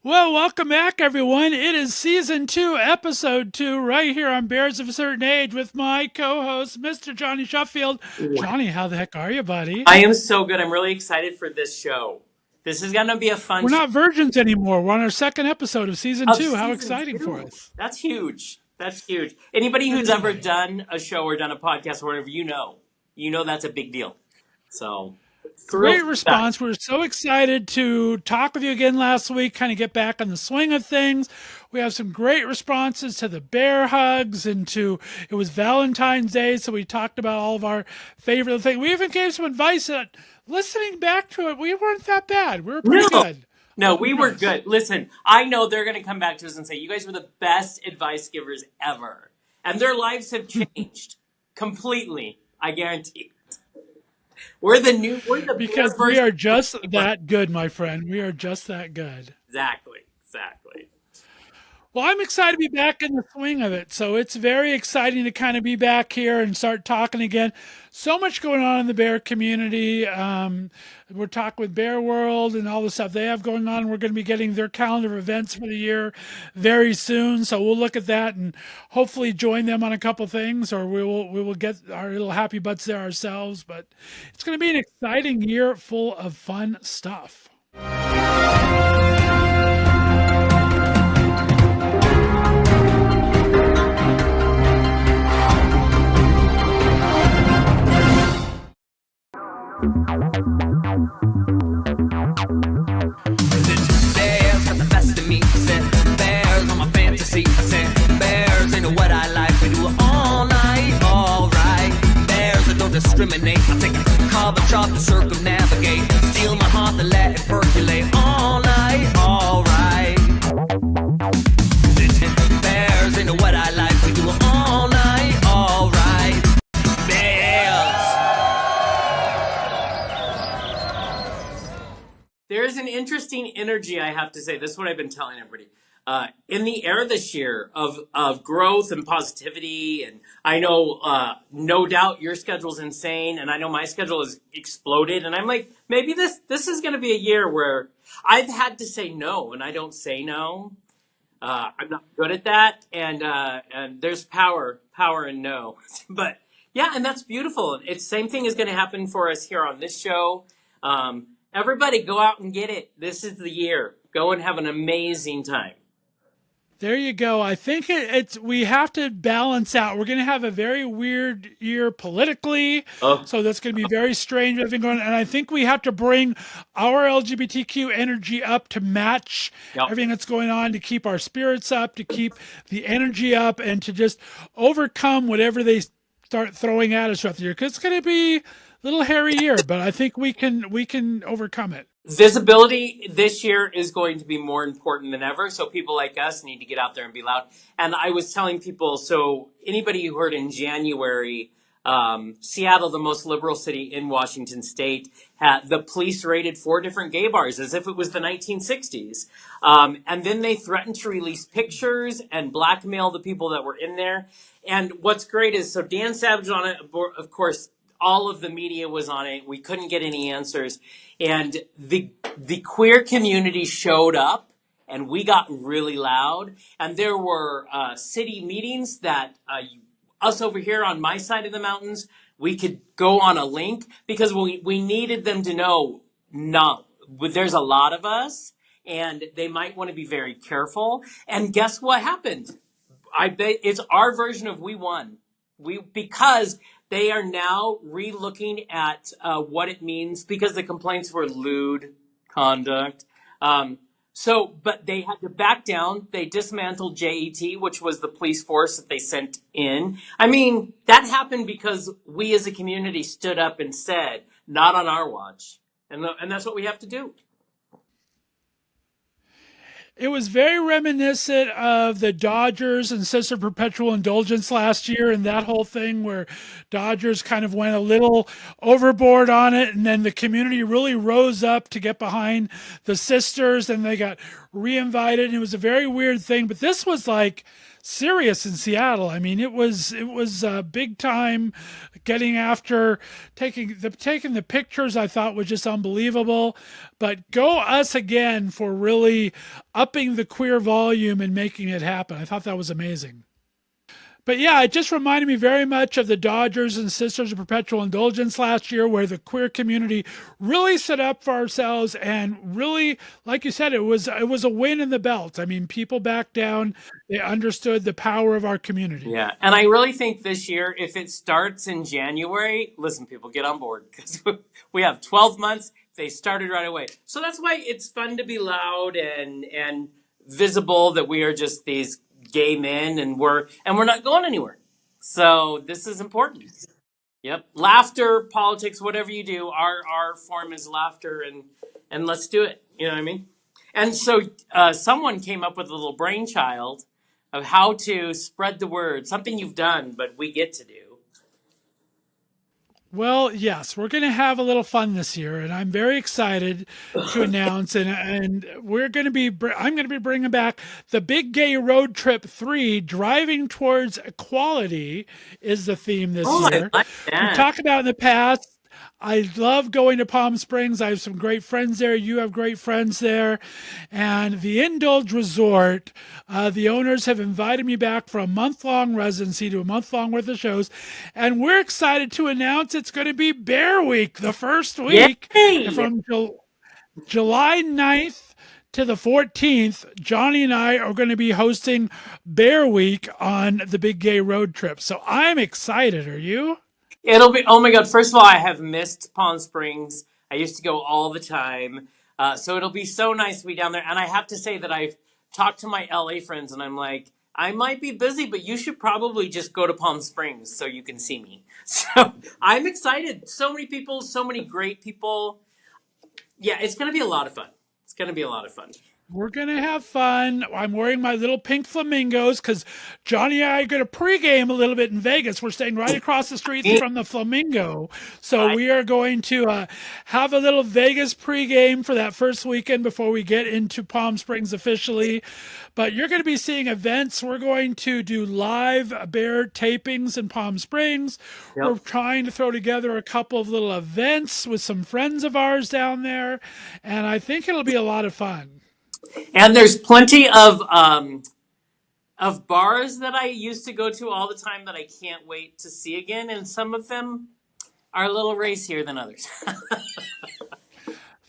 Well, welcome back, everyone. It is season 2, episode 2, right here on Bears of a Certain Age with my co-host, Mr. Jonny Shuffield. Jonny, how the heck are you, buddy? I am so good. I'm really excited for this show. This is going to be a fun We're show. not virgins anymore. We're on our second episode of season Of 2. How season exciting for two. us. That's huge. That's huge. Anybody who's ever done a show or done a podcast or whatever, you know that's a big deal. So, thrilled Great for that. response. We're so excited to talk with you again last week, kind of get back on the swing of things. We have some great responses to the bear hugs and it was Valentine's Day, so we talked about all of our favorite things. We even gave some advice that listening back to it, we weren't that bad. We were pretty No, good. no, we were good. Listen, I know they're going to come back to us and say, you guys were the best advice givers ever. And their lives have changed completely. I guarantee. We're the Because bear we version. are just that good, my friend. We are just that good. Exactly. Exactly. Well, I'm excited to be back in the swing of it. So it's very exciting to kind of be back here and start talking again. So much going on in the bear community. We're talking with Bear World and all the stuff they have going on. We're going to be getting their calendar of events for the year very soon. So we'll look at that and hopefully join them on a couple things, or we will get our little happy butts there ourselves. But it's going to be an exciting year full of fun stuff. Bears got the best of me. Said bears on my fantasy. Said bears ain't what I like. We do it all night, alright. Bears that don't discriminate. I take a cover chop to circumnavigate. Steal my heart to let it percolate all night, alright. Bears ain't what I like. We do it all night, alright. Bears. There's an interesting energy, I have to say. This is what I've been telling everybody. In the air this year of growth and positivity, and I know no doubt your schedule's insane, and I know my schedule has exploded, and I'm like, maybe this is going to be a year where I've had to say no, and I don't say no. I'm not good at that, and there's power in no. But yeah, and that's beautiful. It's same thing is going to happen for us here on this show. Everybody go out and get it. This is the year. Go and have an amazing time. There you go. I think it's we have to balance out. We're going to have a very weird year politically, Oh, so that's going to be very strange. Everything going, and I think we have to bring our LGBTQ energy up to match yep. everything that's going on, to keep our spirits up, to keep the energy up, and to just overcome whatever they start throwing at us throughout the year. Because it's going to be a little hairy year, but I think we can overcome it. Visibility this year is going to be more important than ever. So people like us need to get out there and be loud. And I was telling people, so anybody who heard in January, Seattle, the most liberal city in Washington state, the police raided 4 different gay bars as if it was the 1960s. And then they threatened to release pictures and blackmail the people that were in there. And what's great is, so Dan Savage on it, of course, all of the media was on it. We couldn't get any answers. And the queer community showed up, and we got really loud. And there were city meetings that us over here on my side of the mountains, we could go on a link because we needed them to know, no, there's a lot of us, and they might want to be very careful. And guess what happened? I bet it's our version of we won. Because they are now re-looking at what it means, because the complaints were lewd conduct. But they had to back down. They dismantled JET, which was the police force that they sent in. I mean, that happened because we as a community stood up and said, not on our watch. And that's what we have to do. It was very reminiscent of the Dodgers and Sister Perpetual Indulgence last year, and that whole thing where Dodgers kind of went a little overboard on it, and then the community really rose up to get behind the sisters, and they got reinvited, and it was a very weird thing. But this was like serious in Seattle. I mean, it was big time. Getting after taking the pictures, I thought was just unbelievable. But go us again for really upping the queer volume and making it happen. I thought that was amazing. But yeah, it just reminded me very much of the Dodgers and Sisters of Perpetual Indulgence last year, where the queer community really stood up for ourselves and really, like you said, it was a win in the belt. I mean, people backed down; they understood the power of our community. Yeah, and I really think this year, if it starts in January, listen, people, get on board because we have 12 months. They started right away, so that's why it's fun to be loud and visible that we are just these gay men, and we're not going anywhere. So this is important. Yep, laughter, politics, whatever you do, our form is laughter, and let's do it. You know what I mean? And so someone came up with a little brainchild of how to spread the word, something you've done, but we get to do. Well, yes, we're going to have a little fun this year, and I'm very excited to announce. And we're going to be I'm going to be bringing back the Big Gay Road Trip 3. Driving towards equality is the theme this Oh, I year. like We've that. talked about in the past. I love going to Palm Springs. I have some great friends there. You have great friends there. And the Indulge Resort, the owners have invited me back for a month-long residency to a month-long worth of shows. And we're excited to announce it's going to be Bear Week, the first week Yay! from July 9th to the 14th. Jonny and I are going to be hosting Bear Week on the Big Gay Road Trip. So I'm excited. Are you? It'll be, oh my God. First of all, I have missed Palm Springs. I used to go all the time. So it'll be so nice to be down there. And I have to say that I've talked to my LA friends and I'm like, I might be busy, but you should probably just go to Palm Springs so you can see me. So I'm excited. So many people, so many great people. Yeah, it's going to be a lot of fun. It's going to be a lot of fun. We're going to have fun. I'm wearing my little pink flamingos because Jonny and I are going to pregame a little bit in Vegas. We're staying right across the street from the Flamingo. So I, we are going to have a little Vegas pregame for that first weekend before we get into Palm Springs officially. But you're going to be seeing events. We're going to do live bear tapings in Palm Springs. We're yep. trying to throw together a couple of little events with some friends of ours down there. And I think it'll be a lot of fun. And there's plenty of bars that I used to go to all the time that I can't wait to see again, and some of them are a little racier than others.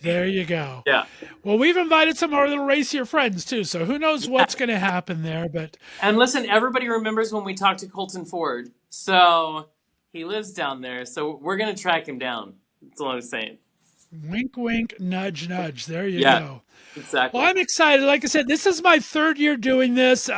There you go. Yeah. Well, we've invited some of our little racier friends too, so who knows Yeah. what's going to happen there. But And listen, everybody remembers when we talked to Colton Ford. So he lives down there. So we're going to track him down. That's all I'm saying. wink, wink, nudge, nudge. There you Yeah, go. Well, exactly. I'm excited. Like I said, this is my third year doing this.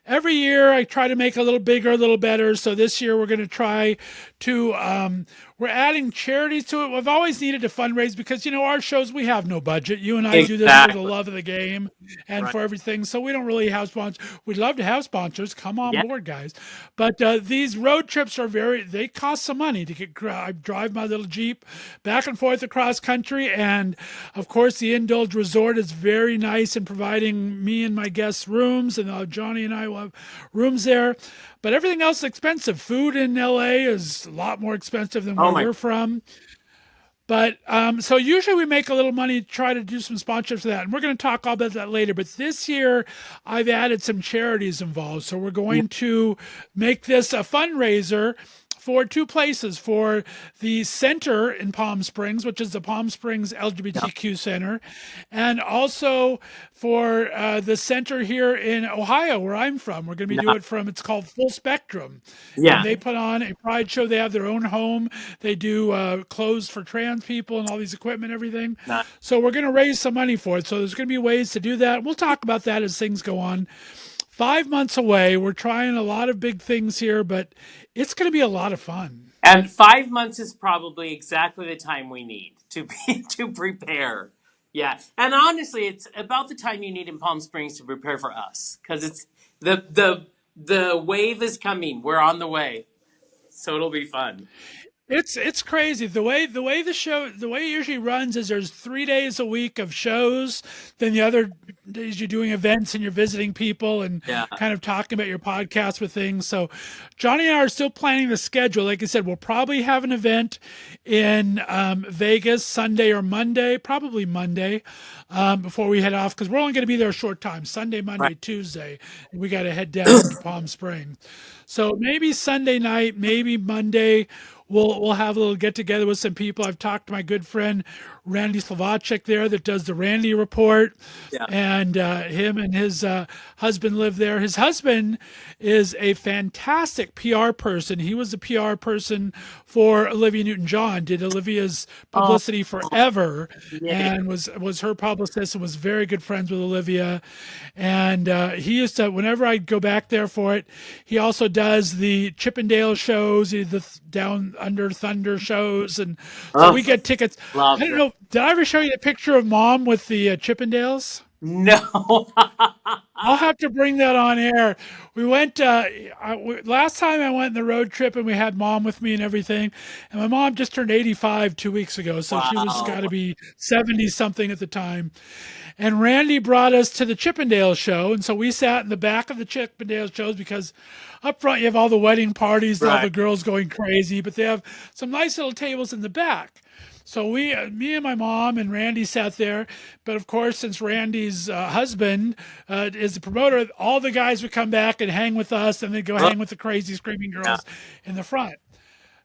Every year I try to make it a little bigger, a little better. So this year we're going to try to, we're adding charities to it. We've always needed to fundraise because, our shows, we have no budget. You and I do this for the Exactly. love of the game and Right. for everything. So we don't really have sponsors. We'd love to have sponsors. Come on Yeah. board, guys. But these road trips are they cost some money to I drive my little Jeep back and forth across country. And of course, the Indulge Resort is very nice in providing me and my guests rooms. And Jonny and I will have rooms there. But everything else is expensive. Food in LA is a lot more expensive than Oh where my. we're from. But so usually we make a little money to try to do some sponsorships for that. And we're going to talk all about that later. But this year I've added some charities involved. So we're going to make this a fundraiser for two places, for the center in Palm Springs, which is the Palm Springs LGBTQ Center, and also for the center here in Ohio, where I'm from. We're going to be doing it from, it's called Full Spectrum. And Yeah. they put on a pride show. They have their own home. They do clothes for trans people and all these equipment, everything. Not, So we're going to raise some money for it. So there's going to be ways to do that. We'll talk about that as things go on. 5 months away. We're trying a lot of big things here, but it's going to be a lot of fun. and 5 months is probably exactly the time we need to be to prepare. Yeah. And honestly, it's about the time you need in Palm Springs to prepare for us because it's the wave is coming. We're on the way. So it'll be fun. It's crazy the way it usually runs is there's 3 days a week of shows. Then the other days you're doing events and you're visiting people and Yeah. kind of talking about your podcast with things. So Jonny and I are still planning the schedule. Like I said, we'll probably have an event in Vegas Sunday or Monday, probably Monday, before we head off because we're only going to be there a short time. Sunday, Monday, Right. Tuesday, and we got to head down to Palm Springs. So maybe Sunday night, maybe Monday, we'll have a little get together with some people. I've talked to my good friend Randy Slovacek there that does the Randy Report, Yeah. and him and his husband live there. His husband is a fantastic PR person. He was the PR person for Olivia Newton-John, did Olivia's Oh, publicity forever, yeah. and was her publicist and was very good friends with Olivia. And he used to, whenever I go back there for it, he also does the Chippendale shows, he did the Down Under Thunder shows, and so Oh, we get tickets. I love don't it. know. Did I ever show you the picture of Mom with the Chippendales? No. I'll have to bring that on air. We went last time I went on the road trip and we had Mom with me and everything. And my mom just turned 85 2 weeks ago, so she was got to Wow. be 70 something at the time. And Randy brought us to the Chippendale show, and so we sat in the back of the Chippendale shows because up front you have all the wedding parties and all Right. the girls going crazy, but they have some nice little tables in the back. So me and my mom and Randy sat there. But of course, since Randy's husband is the promoter, all the guys would come back and hang with us, and they'd go Oh, hang with the crazy screaming yeah. girls in the front.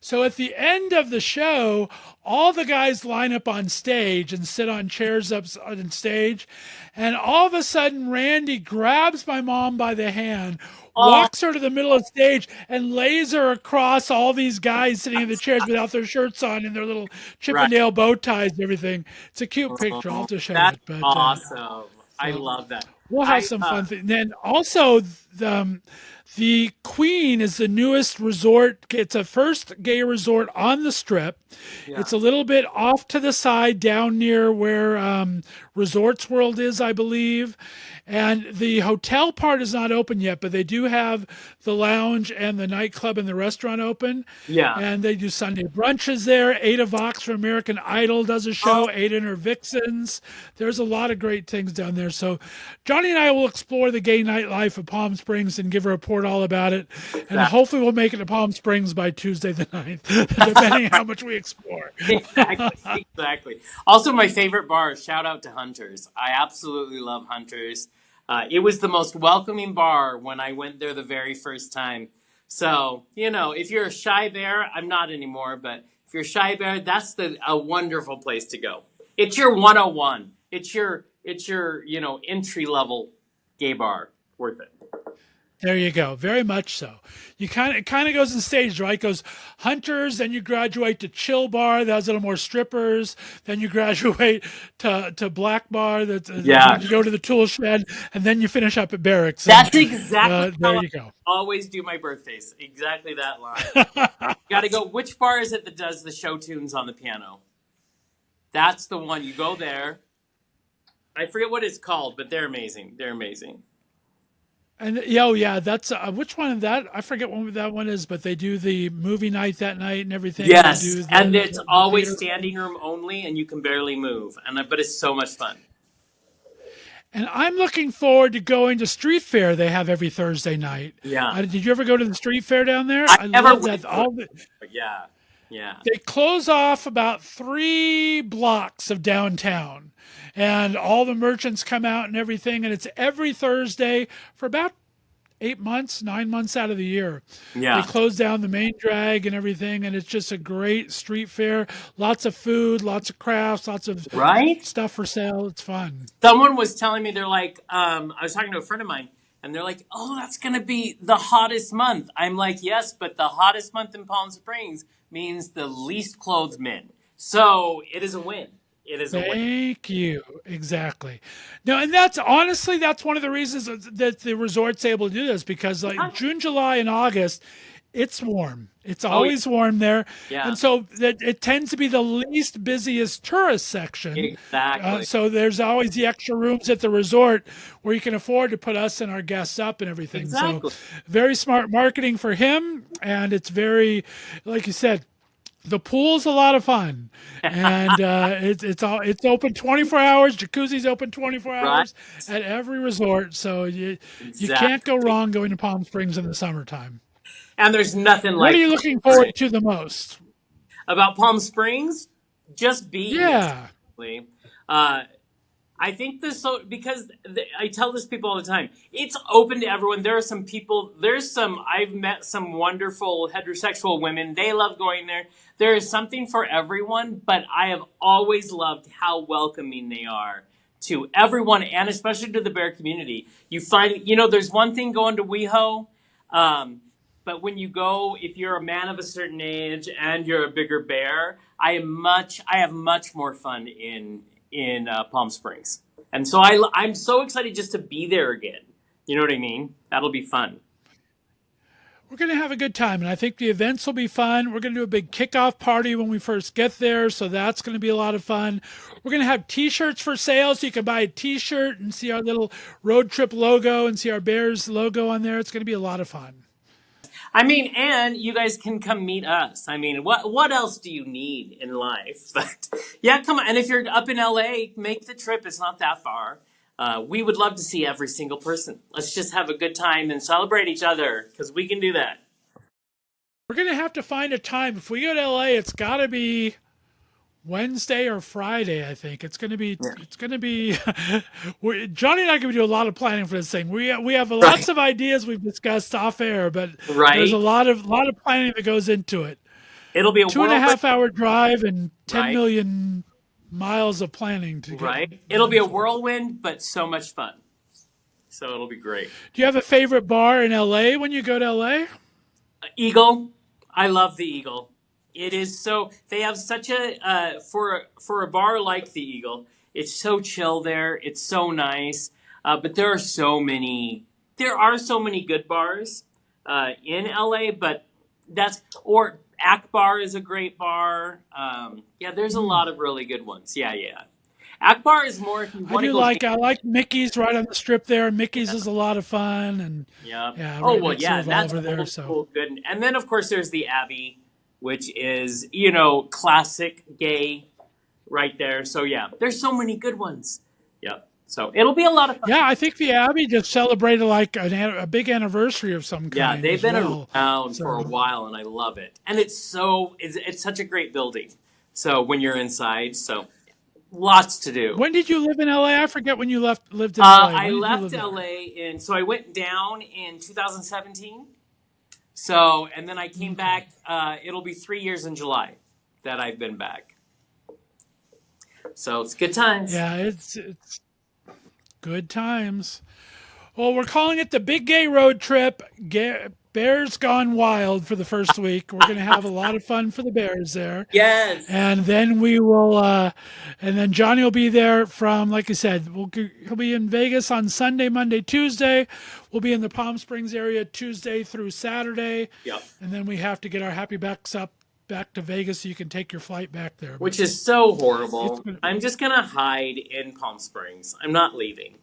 So at the end of the show, all the guys line up on stage and sit on chairs up on stage. And all of a sudden, Randy grabs my mom by the hand, Oh, walks her to the middle of the stage, and lays her across all these guys sitting in the chairs without their shirts on and their little right. Chippendale bow ties and everything. It's a cute picture. I'll have Oh, to show that's it. But awesome. I so love that. we'll have I some fun. And then also the Queen is the newest resort. It's a first gay resort on the Strip. yeah. It's a little bit off to the side, down near where Resorts World is, I believe. And the hotel part is not open yet, but they do have the lounge and the nightclub and the restaurant open. Yeah. And they do Sunday brunches there. Ada Vox from American Idol does a Oh, show. Ada and her Vixens. There's a lot of great things down there. So Jonny and I will explore the gay nightlife of Palm Springs and give a report all about it. And exactly. hopefully we'll make it to Palm Springs by Tuesday the 9th, depending on how much we explore. Exactly. Exactly. Also, my favorite bar, shout out to Hunters. I absolutely love Hunters. It was the most welcoming bar when I went there the very first time. So, if you're a shy bear, I'm not anymore, but if you're a shy bear, that's a wonderful place to go. It's your 101. It's your entry level gay bar. Worth it. There you go. Very much so. It kind of goes in stages, right? It goes Hunters, then you graduate to Chill Bar, that has a little more strippers. Then you graduate to Black Bar, then Yeah. you go to the Tool Shed, and then you finish up at Barracks. And That's exactly there how I you go. always do my birthdays. Exactly that line. Got to go. Which bar is it that does the show tunes on the piano? That's the one. You go there. I forget what it's called, but they're amazing. They're amazing. And oh yeah, that's which one of that? I forget what that one is, but they do the movie night that night and everything. And they Yes, do and it's the always theater. standing room only, and you can barely move. But it's so much fun. And I'm looking forward to going to Street Fair they have every Thursday night. Yeah, Did you ever go to the Street Fair down there? I I never love went that. to it, but yeah, yeah. They close off about 3 blocks of downtown, and all the merchants come out and everything. And it's every Thursday for about 8 months, 9 months out of the year. They Yeah. close down the main drag and everything, and it's just a great street fair. Lots of food, lots of crafts, lots of Right? stuff for sale. It's fun. Someone was telling me, they're like, I was talking to a friend of mine, and they're like, oh, that's going to be the hottest month. I'm like, yes, but the hottest month in Palm Springs means the least clothed men. So it is a win. It is a win. Thank you. Exactly. No, and that's honestly that's one of the reasons that the resort's able to do this because like June, July, and August, it's warm. It's Oh, always warm there, yeah, and so that it tends to be the least busiest tourist section. exactly. So there's always the extra rooms at the resort where you can afford to put us and our guests up and everything. So Exactly. very smart marketing for him, and it's very, like you said, The pool's a lot of fun, and it's open 24 hours. Jacuzzi's open 24 Right? hours at every resort, so you can't go Exactly. wrong going to Palm Springs in the summertime. And there's nothing What are like you Palm looking forward Springs. to the most? About Palm Springs, just being there. Yeah, Seriously. Uh, I think this so because I tell this people all the time. It's open to everyone. There are some people. I've met some wonderful heterosexual women. They love going there. There is something for everyone. But I have always loved how welcoming they are to everyone, and especially to the bear community. You find, there's one thing going to WeHo. But when you go, if you're a man of a certain age and you're a bigger bear, I have much more fun in Palm Springs, and so I'm so excited just to be there again. You know what I mean? That'll be fun. we're going to have a good time, and I think the events will be fun. We're going to do a big kickoff party when we first get there, so that's going to be a lot of fun. We're going to have T-shirts for sale, so you can buy a T-shirt and see our little road trip logo and see our Bears logo on there. It's going to be a lot of fun. I mean, and you guys can come meet us. I mean, what else do you need in life? But yeah, come on. And if you're up in LA, make the trip. It's not that far. We would love to see every single person. Let's just have a good time and celebrate each other because we can do that. We're going to have to find a time. If we go to LA, it's got to be Wednesday or Friday, I think. Yeah. It's going to be Johnny and I can do a lot of planning for this thing. We have Right. lots of ideas we've discussed off air, but there's a Right. lot of planning that goes into it. It'll be a Two and a whirlwind. half hour drive and 10 Right. million miles of planning to get Right. It'll be done a for it. whirlwind, but so much fun. So it'll be great. Do you have a favorite bar in LA when you go to LA? Eagle. I love the Eagle. It is so they have such a for a bar like the Eagle. It's so chill there. It's so nice. But there are so many good bars in LA. But or Akbar is a great bar. Yeah, there's a lot of really good ones. Yeah, yeah. Akbar is more if you want to go. I like Mickey's right on the strip there. Mickey's is a lot of fun, and Yeah. yeah, Oh right well, next to yeah. That's Revolver there. old So school good. And then of course there's the Abbey, which is classic gay right there. So yeah, there's so many good ones. Yep. So it'll be a lot of fun. yeah, I think the Abbey just celebrated like a big anniversary of some Yeah, kind they've as been well. around for a So while, and I love it. And it's such a great building. So when you're inside, so lots to do. when did you live in LA? I forget when you lived in LA. I When did you left live there? LA so I went down in 2017. So, and then I came back. It'll be 3 years in July that I've been back. So it's good times. Yeah, it's good times. Well, we're calling it the Big Gay Road Trip. Bears Gone Wild for the first week. We're going to have a lot of fun for the Bears there. Yes. And then we will, and then Johnny will be there from, like I said, he'll be in Vegas on Sunday, Monday, Tuesday. We'll be in the Palm Springs area Tuesday through Saturday. Yep. And then we have to get our happy backs up back to Vegas so you can take your flight back there. But Which is so it's horrible. gonna, I'm just gonna hide in Palm Springs. I'm not leaving.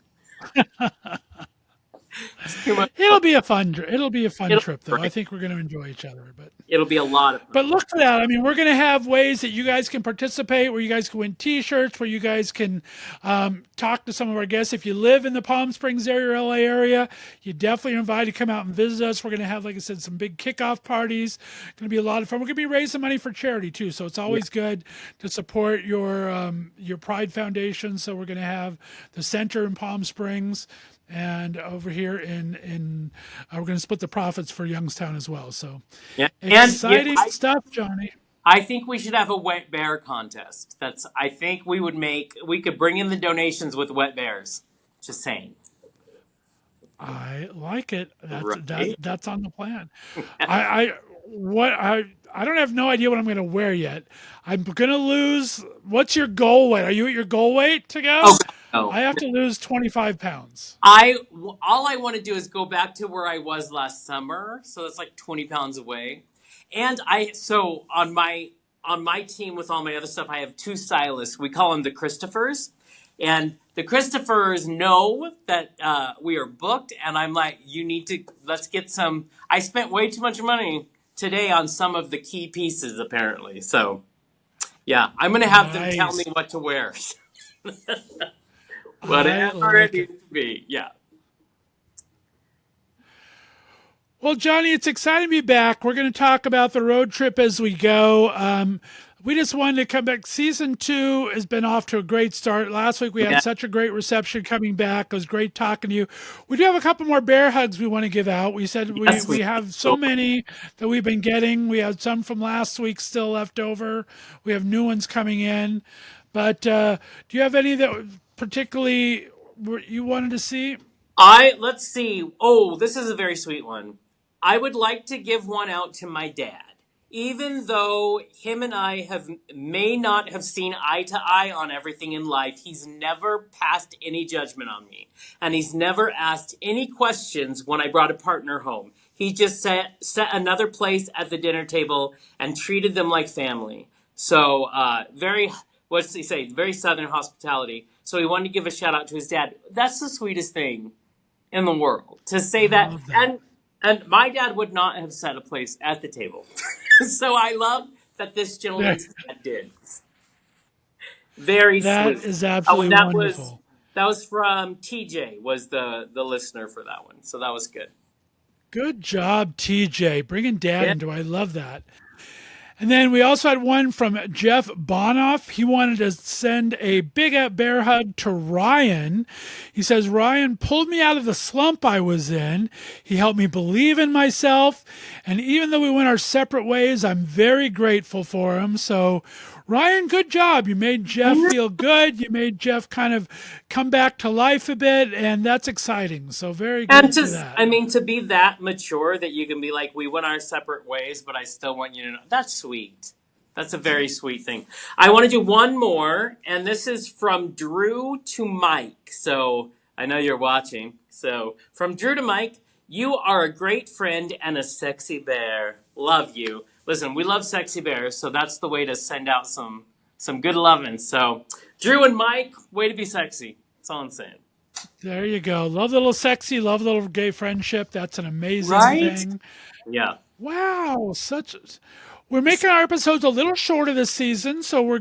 It's too much fun. it'll be a fun It'll trip be though. I great. think we're going to enjoy each other, but It'll be a lot of fun. But look for that. I mean, we're going to have ways that you guys can participate, where you guys can win T-shirts, where you guys can talk to some of our guests. If you live in the Palm Springs area or LA area, you definitely are invited to come out and visit us. We're going to have, like I said, some big kickoff parties. Going to be a lot of fun. We're going to be raising money for charity too, so it's Yeah. always good to support your Pride Foundation. So we're going to have the center in Palm Springs. And over here we're going to split the profits for Youngstown as well. So Yeah. And yeah, exciting stuff, Johnny. I think we should have a wet bear contest. I think we could bring in the donations with wet bears. Just saying. I like it. Right? That's on the plan. I what I don't have no idea what I'm going to wear yet. I'm going to lose. What's your goal weight? Are you at your goal weight to go? Oh, no. I have to lose 25 pounds. All I want to do is go back to where I was last summer. So that's like 20 pounds away. And so on my team with all my other stuff, I have two stylists. We call them the Christophers. And the Christophers know that we are booked. And I'm like, let's get some. I spent way too much money today on some of the key pieces, apparently. So, yeah, I'm going to have them tell me Nice. what to wear. I Whatever it like it. needs to be. Yeah. Well, Jonny, it's exciting to be back. We're going to talk about the road trip as we go. We just wanted to come back. Season 2 has been off to a great start. Last week we had Yeah. such a great reception coming back. It was great talking to you. We do have a couple more bear hugs we want to give out. We said Yes, we have so many that we've been getting. We had some from last week still left over. We have new ones coming in. But do you have any that particularly you wanted to see? Let's see. Oh, this is a very sweet one. I would like to give one out to my dad. Even though him and I may not have seen eye to eye on everything in life, he's never passed any judgment on me. And he's never asked any questions when I brought a partner home. He just set another place at the dinner table and treated them like family. So, what's he say? Very Southern hospitality. So he wanted to give a shout out to his dad. That's the sweetest thing in the world to say I that. love that. And my dad would not have set a place at the table. So I love that this gentleman's dad did. Very That sweet. is Oh, and absolutely wonderful. that was from TJ was the listener for that one. So that was good. Good job, TJ. Bringing dad Yeah. into it. I love that. And then we also had one from Jeff Bonoff. He wanted to send a big bear hug to Ryan. He says, Ryan pulled me out of the slump I was in. He helped me believe in myself. And even though we went our separate ways, I'm very grateful for him. So, Ryan, good job. You made Jeff feel good. You made Jeff kind of come back to life a bit. And that's exciting. So, very And good for that. I mean, to be that mature that you can be like, we went our separate ways, but I still want you to know. That's sweet. That's a very sweet thing. I want to do one more, and this is from Drew to Mike. So I know you're watching. So from Drew to Mike, you are a great friend and a sexy bear. Love you. Listen, we love sexy bears, so that's the way to send out some good loving. So Drew and Mike, way to be sexy. That's all I'm saying. There you go. Love the little sexy, love the little gay friendship. That's an amazing Right? thing. Yeah. Wow, we're making our episodes a little shorter this season, so we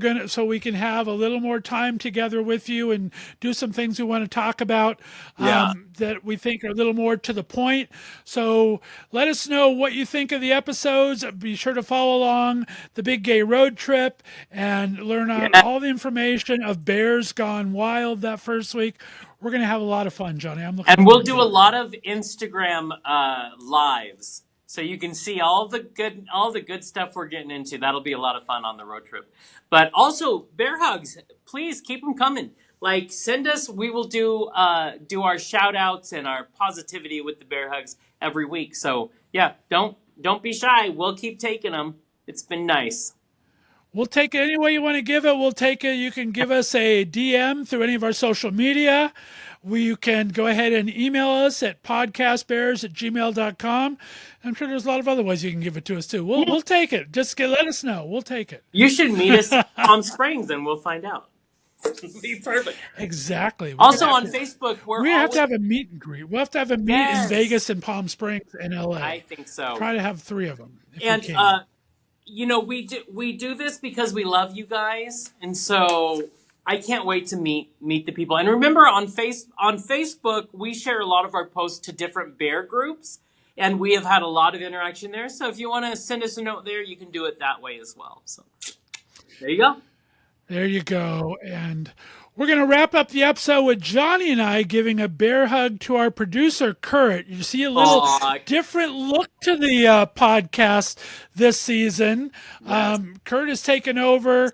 can have a little more time together with you and do some things we want to talk about Yeah. that we think are a little more to the point. So let us know what you think of the episodes. Be sure to follow along the Big Gay Road Trip and learn on Yeah. all the information of Bears Gone Wild that first week. We're going to have a lot of fun, Jonny. I'm looking And we'll forward do to a it. lot of Instagram lives, so you can see all the good stuff we're getting into. That'll be a lot of fun on the road trip. But also, bear hugs, please keep them coming. Like, send us. We will do our shout outs and our positivity with the bear hugs every week. So yeah, don't be shy. We'll keep taking them. It's been nice. We'll take it any way you want to give it. We'll take it. You can give us a DM through any of our social media. You can go ahead and email us at podcastbears@gmail.com. I'm sure there's a lot of other ways you can give it to us too. We'll take it. Just let us know. We'll take it. You should meet us in Palm Springs, and we'll find out. It'll be perfect. Exactly. Also on Facebook, we have to have a meet and greet. We'll have to have a meet Yes. in Vegas and Palm Springs and LA. I think so. Try to have 3 of them. If And we can. we do this because we love you guys, and so I can't wait to meet the people. And remember, on Facebook, we share a lot of our posts to different bear groups, and we have had a lot of interaction there. So if you want to send us a note there, you can do it that way as well. So there you go. There you go. And we're going to wrap up the episode with Jonny and I giving a bear hug to our producer, Kurt. You see a little Aw. different look to the podcast this season. Yes. Kurt has taken over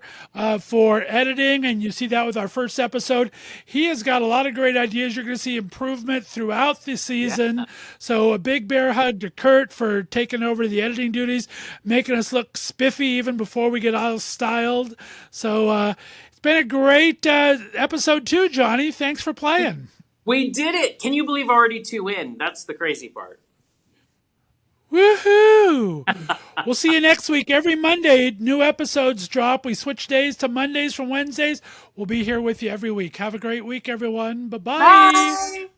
for editing, and you see that with our first episode. He has got a lot of great ideas. You're going to see improvement throughout the season. Yeah. So a big bear hug to Kurt for taking over the editing duties, making us look spiffy even before we get all styled. So it's been a great episode too, Jonny. Thanks for playing. We did it. Can you believe already 2 in? That's the crazy part. Woohoo! We'll see you next week. Every Monday, new episodes drop. We switch days to Mondays from Wednesdays. We'll be here with you every week. Have a great week, everyone. Bye-bye. Bye.